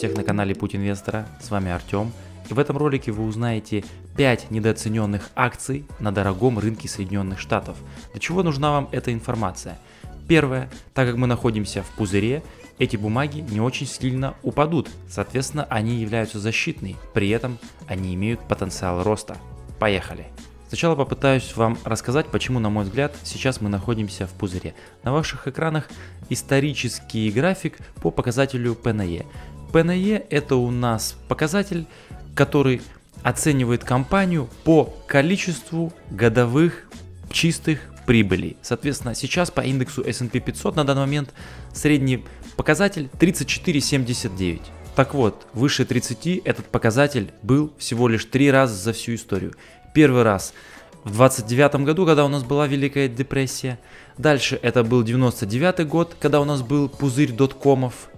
всех на канале Путь Инвестора, с вами Артем. И в этом ролике вы узнаете 5 недооцененных акций на дорогом рынке Соединенных Штатов. Для чего нужна вам эта информация? Первое, так как мы находимся в пузыре, эти бумаги не очень сильно упадут, соответственно они являются защитными, при этом они имеют потенциал роста. Поехали! Сначала попытаюсь вам рассказать, почему, на мой взгляд, сейчас мы находимся в пузыре. На ваших экранах исторический график по показателю P/E. P/E это у нас показатель, который оценивает компанию по количеству годовых чистых прибылей. Соответственно, сейчас по индексу S&P 500 на данный момент средний показатель 34,79. Так вот, выше 30 этот показатель был всего лишь 3 раза за всю историю. Первый раз в 29 году, когда у нас была Великая депрессия. Дальше это был 99 год, когда у нас был пузырь доткомов.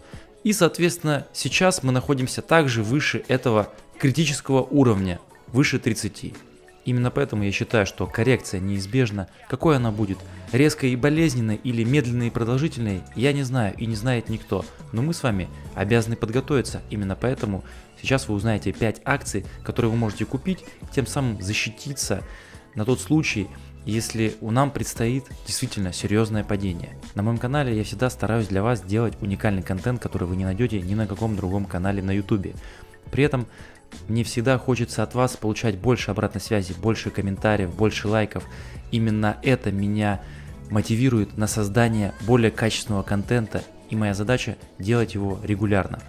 И, соответственно, сейчас мы находимся также выше этого критического уровня, выше 30. Именно поэтому я считаю, что коррекция неизбежна. Какой она будет? Резкой и болезненной или медленной и продолжительной? Я не знаю и не знает никто. Но мы с вами обязаны подготовиться. Именно поэтому сейчас вы узнаете 5 акций, которые вы можете купить, тем самым защититься на тот случай, если у нам предстоит действительно серьезное падение. На моем канале я всегда стараюсь для вас делать уникальный контент, который вы не найдете ни на каком другом канале на YouTube. При этом мне всегда хочется от вас получать больше обратной связи, больше комментариев, больше лайков. Именно это меня мотивирует на создание более качественного контента, и моя задача делать его регулярно.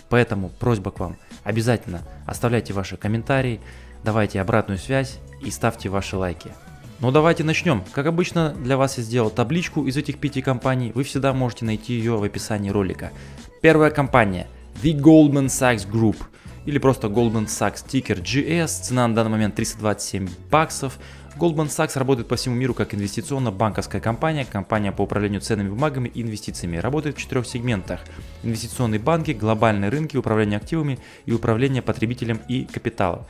Поэтому просьба к вам: обязательно оставляйте ваши комментарии, давайте обратную связь и ставьте ваши лайки. Ну давайте начнем. Как обычно, для вас я сделал табличку из этих 5 компаний, вы всегда можете найти ее в описании ролика. Первая компания The Goldman Sachs Group, или просто Goldman Sachs, тикер GS, цена на данный момент 327 баксов. Goldman Sachs работает по всему миру как инвестиционно-банковская компания, компания по управлению ценными бумагами и инвестициями. Работает в 4 сегментах: инвестиционные банки, глобальные рынки, управление активами и управление потребителем и капиталом.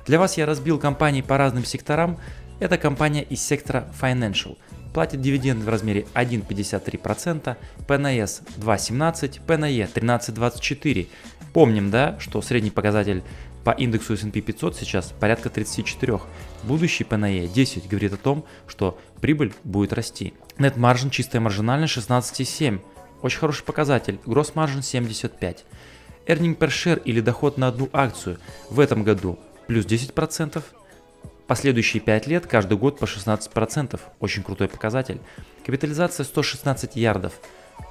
Для вас я разбил компании по разным секторам. Это компания из сектора Financial. Платит дивиденды в размере 1,53%, P/S 2,17, P/E 13,24. Помним, да, что средний показатель по индексу S&P 500 сейчас порядка 34. Будущий P/E 10 говорит о том, что прибыль будет расти. Net margin, чистая маржинальность 16,7. Очень хороший показатель. Gross margin 75. Earning per share или доход на одну акцию в этом году плюс 10%. Последующие 5 лет каждый год по 16%. Очень крутой показатель. Капитализация 116 ярдов.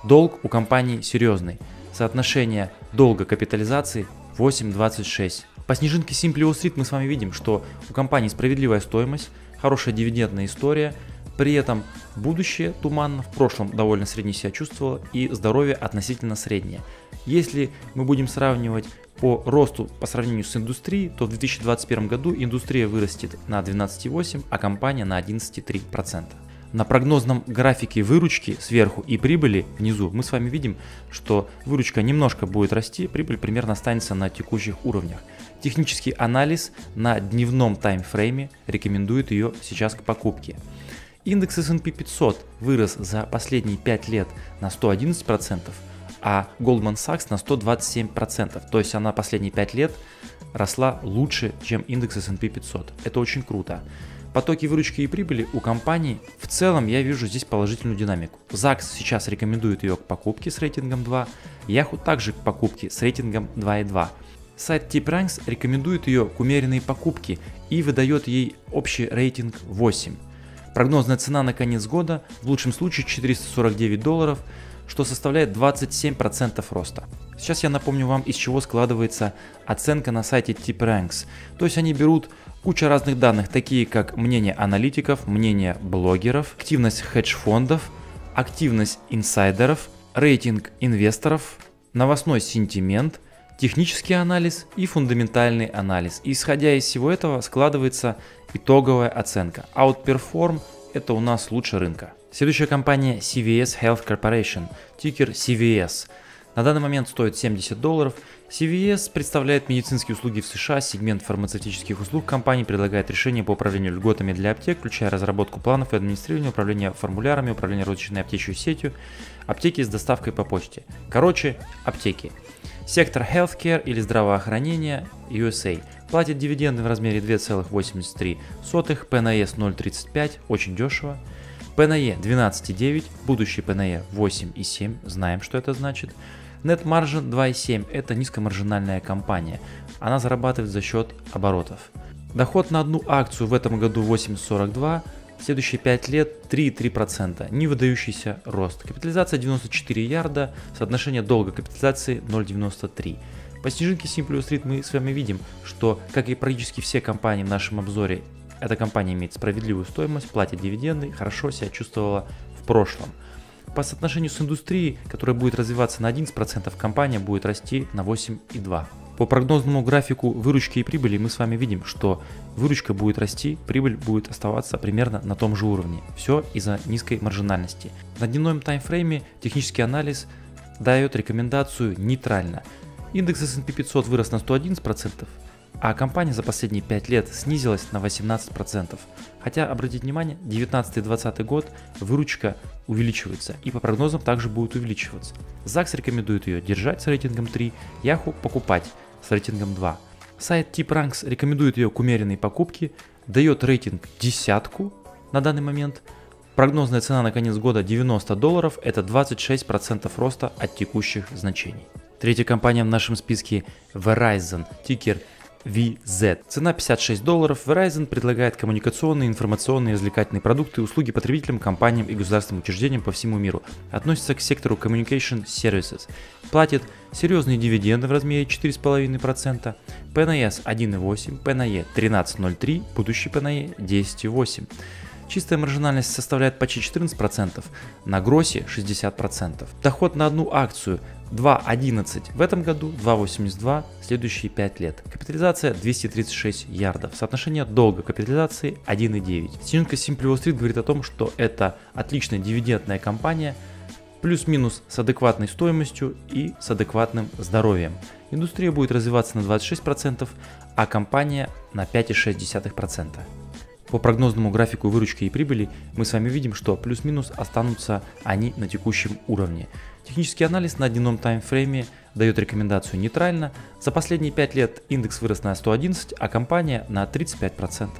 Долг у компании серьезный. Соотношение долга капитализации 8,26. По снежинке Simply Wall Street мы с вами видим, что у компании справедливая стоимость, хорошая дивидендная история, при этом будущее туманно, в прошлом довольно средне себя чувствовало и здоровье относительно среднее. Если мы будем сравнивать по росту по сравнению с индустрией, то в 2021 году индустрия вырастет на 12,8%, а компания на 11,3%. На прогнозном графике выручки сверху и прибыли внизу мы с вами видим, что выручка немножко будет расти, прибыль примерно останется на текущих уровнях. Технический анализ на дневном таймфрейме рекомендует ее сейчас к покупке. Индекс S&P 500 вырос за последние 5 лет на 111%, а Goldman Sachs на 127%. То есть она последние 5 лет росла лучше, чем индекс S&P 500. Это очень круто. Потоки выручки и прибыли у компании в целом я вижу здесь положительную динамику. ZAX сейчас рекомендует ее к покупке с рейтингом 2, Yahoo также к покупке с рейтингом 2,2. Сайт TipRanks рекомендует ее к умеренной покупке и выдает ей общий рейтинг 8. Прогнозная цена на конец года в лучшем случае $449, что составляет 27% роста. Сейчас я напомню вам, из чего складывается оценка на сайте TipRanks. То есть они берут кучу разных данных, такие как мнение аналитиков, мнение блогеров, активность хедж-фондов, активность инсайдеров, рейтинг инвесторов, новостной сентимент, технический анализ и фундаментальный анализ. И исходя из всего этого складывается итоговая оценка. Outperform – это у нас лучше рынка. Следующая компания CVS Health Corporation, тикер CVS. На данный момент стоит $70. CVS представляет медицинские услуги в США, сегмент фармацевтических услуг. Компания предлагает решения по управлению льготами для аптек, включая разработку планов и администрирование, управление формулярами, управление розничной аптечной сетью, аптеки с доставкой по почте. Короче, аптеки. Сектор Healthcare или здравоохранение USA платит дивиденды в размере 2,83, P/E 0,35, очень дешево. P/E 12,9, будущий P/E 8,7, знаем, что это значит. Net Margin 2,7, это низкомаржинальная компания, она зарабатывает за счет оборотов. Доход на одну акцию в этом году 8,42, следующие 5 лет 3,3%, не выдающийся рост. Капитализация 94 ярда, соотношение долга капитализации 0,93. По снежинке Simply Street мы с вами видим, что, как и практически все компании в нашем обзоре, эта компания имеет справедливую стоимость, платит дивиденды, хорошо себя чувствовала в прошлом. По соотношению с индустрией, которая будет развиваться на 11%, компания будет расти на 8,2%. По прогнозному графику выручки и прибыли мы с вами видим, что выручка будет расти, прибыль будет оставаться примерно на том же уровне. Все из-за низкой маржинальности. На дневном таймфрейме технический анализ дает рекомендацию нейтрально. Индекс S&P 500 вырос на 111%, а компания за последние 5 лет снизилась на 18%. Хотя, обратите внимание, 2019-2020 год выручка увеличивается и по прогнозам также будет увеличиваться. ЗАГС рекомендует ее держать с рейтингом 3, Yahoo покупать с рейтингом 2. Сайт TipRanks рекомендует ее к умеренной покупке, дает рейтинг 10 на данный момент. Прогнозная цена на конец года $90, это 26% роста от текущих значений. Третья компания в нашем списке Verizon, тикер VZ. Цена $56. Verizon предлагает коммуникационные, информационные и развлекательные продукты и услуги потребителям, компаниям и государственным учреждениям по всему миру. Относится к сектору Communication Services. Платит серьезные дивиденды в размере 4,5%. P/E 1,8, P/E 13,03, будущий P/E 10,8. Чистая маржинальность составляет почти 14%, на гроссе 60%. Доход на одну акцию 2,11 в этом году, 2,82 следующие 5 лет. Капитализация 236 ярдов. Соотношение долга капитализации 1,9. Снежинка Simply Street говорит о том, что это отличная дивидендная компания, плюс-минус с адекватной стоимостью и с адекватным здоровьем. Индустрия будет развиваться на 26%, а компания на 5,6%. По прогнозному графику выручки и прибыли мы с вами видим, что плюс-минус останутся они на текущем уровне. Технический анализ на дневном таймфрейме дает рекомендацию нейтрально. За последние 5 лет индекс вырос на 111, а компания на 35%.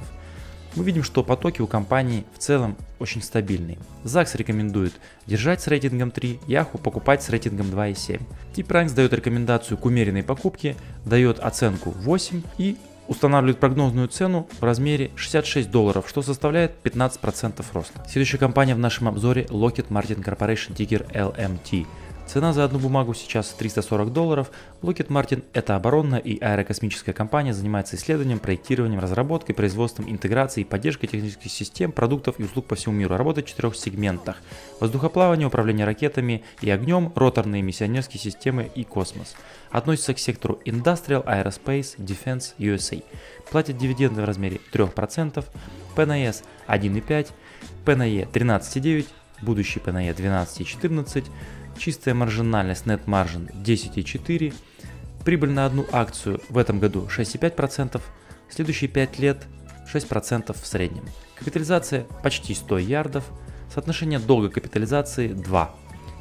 Мы видим, что потоки у компании в целом очень стабильные. ЗАГС рекомендует держать с рейтингом 3, Yahoo покупать с рейтингом 2,7. TipRanks дает рекомендацию к умеренной покупке, дает оценку 8 и устанавливает прогнозную цену в размере $66, что составляет 15% роста. Следующая компания в нашем обзоре Lockheed Martin Corporation, тикер LMT. Цена за одну бумагу сейчас $340. Lockheed Martin – это оборонная и аэрокосмическая компания, занимается исследованием, проектированием, разработкой, производством, интеграцией и поддержкой технических систем, продуктов и услуг по всему миру. Работает в 4 сегментах: воздухоплавание, управление ракетами и огнем, роторные миссионерские системы и космос. Относится к сектору Industrial, Aerospace, Defense, USA. Платит дивиденды в размере 3%, P/E 1,5, P/E 13,9, будущий P/E 12,14, чистая маржинальность Net Margin 10,4, прибыль на одну акцию в этом году 6,5%, следующие 5 лет 6% в среднем. Капитализация почти 100 ярдов, соотношение долга капитализации 2.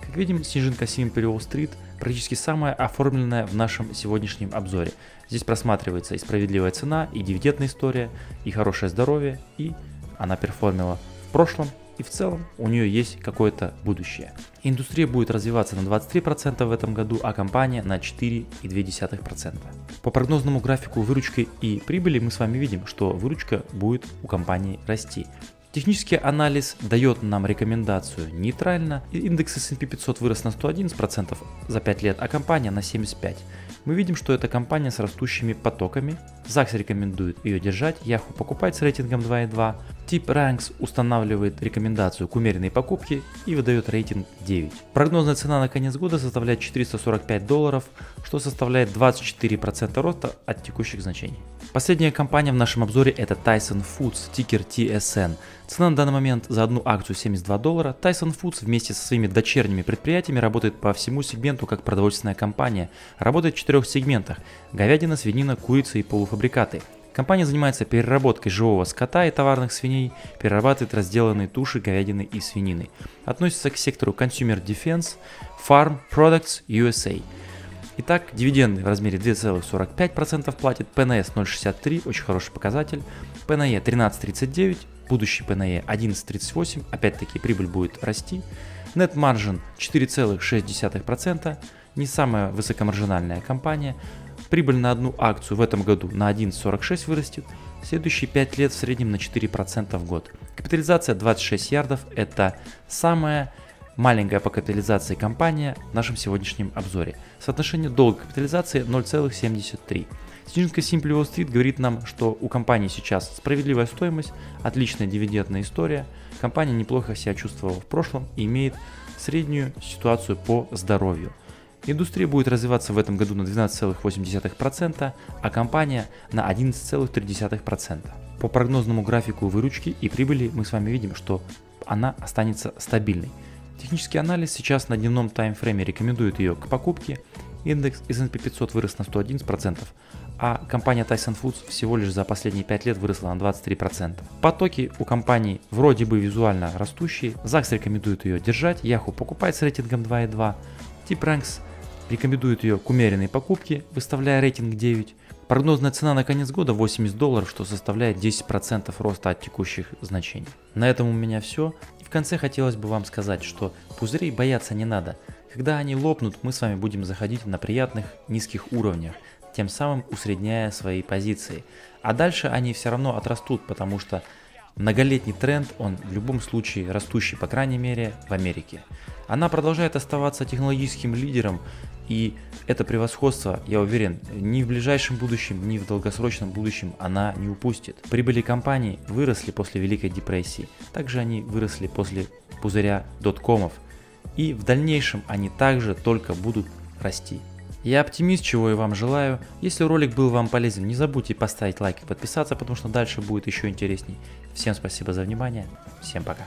Как видим, снежинка Simply Street практически самая оформленная в нашем сегодняшнем обзоре. Здесь просматривается и справедливая цена, и дивидендная история, и хорошее здоровье, и она перформила в прошлом, и в целом у нее есть какое-то будущее. Индустрия будет развиваться на 23% в этом году, а компания на 4,2%. По прогнозному графику выручки и прибыли мы с вами видим, что выручка будет у компании расти. Технический анализ дает нам рекомендацию нейтрально. Индекс S&P 500 вырос на 111% за 5 лет, а компания на 75%. Мы видим, что это компания с растущими потоками. ЗАГС рекомендует ее держать, Yahoo покупать с рейтингом 2,2. TipRanks устанавливает рекомендацию к умеренной покупке и выдает рейтинг 9. Прогнозная цена на конец года составляет $445, что составляет 24% роста от текущих значений. Последняя компания в нашем обзоре это Tyson Foods, тикер TSN. Цена на данный момент за одну акцию $72. Tyson Foods вместе со своими дочерними предприятиями работает по всему сегменту как продовольственная компания. Работает в 4 сегментах: говядина, свинина, курица и полуфабрикаты. Компания занимается переработкой живого скота и товарных свиней, перерабатывает разделанные туши говядины и свинины. Относится к сектору Consumer Defense, Farm Products USA. Итак, дивиденды в размере 2,45% платит, ПНС 0,63, очень хороший показатель, ПНЕ 13,39, будущий ПНЕ 11,38, опять-таки прибыль будет расти, Net Margin 4,6%, не самая высокомаржинальная компания, прибыль на одну акцию в этом году на 1,46 вырастет, следующие 5 лет в среднем на 4% в год. Капитализация 26 ярдов, это самая маленькая по капитализации компания в нашем сегодняшнем обзоре. Соотношение долга к капитализации 0,73. Снежинка Simply Wall Street говорит нам, что у компании сейчас справедливая стоимость, отличная дивидендная история, компания неплохо себя чувствовала в прошлом и имеет среднюю ситуацию по здоровью. Индустрия будет развиваться в этом году на 12,8%, а компания на 11,3%. По прогнозному графику выручки и прибыли мы с вами видим, что она останется стабильной. Технический анализ сейчас на дневном таймфрейме рекомендует ее к покупке. Индекс S&P 500 вырос на 111%, а компания Tyson Foods всего лишь за последние 5 лет выросла на 23%. Потоки у компаний вроде бы визуально растущие, ЗАГС рекомендует ее держать, Yahoo покупает с рейтингом 2,2, TipRanks рекомендует ее к умеренной покупке, выставляя рейтинг 9. Прогнозная цена на конец года $80, что составляет 10% роста от текущих значений. На этом у меня все. И в конце хотелось бы вам сказать, что пузырей бояться не надо. Когда они лопнут, мы с вами будем заходить на приятных низких уровнях, тем самым усредняя свои позиции. А дальше они все равно отрастут, потому что многолетний тренд, он в любом случае растущий, по крайней мере, в Америке. Она продолжает оставаться технологическим лидером, и это превосходство, я уверен, ни в ближайшем будущем, ни в долгосрочном будущем она не упустит. Прибыли компаний выросли после Великой депрессии, также они выросли после пузыря доткомов, и в дальнейшем они также только будут расти. Я оптимист, чего и вам желаю. Если ролик был вам полезен, не забудьте поставить лайк и подписаться, потому что дальше будет еще интересней. Всем спасибо за внимание, всем пока.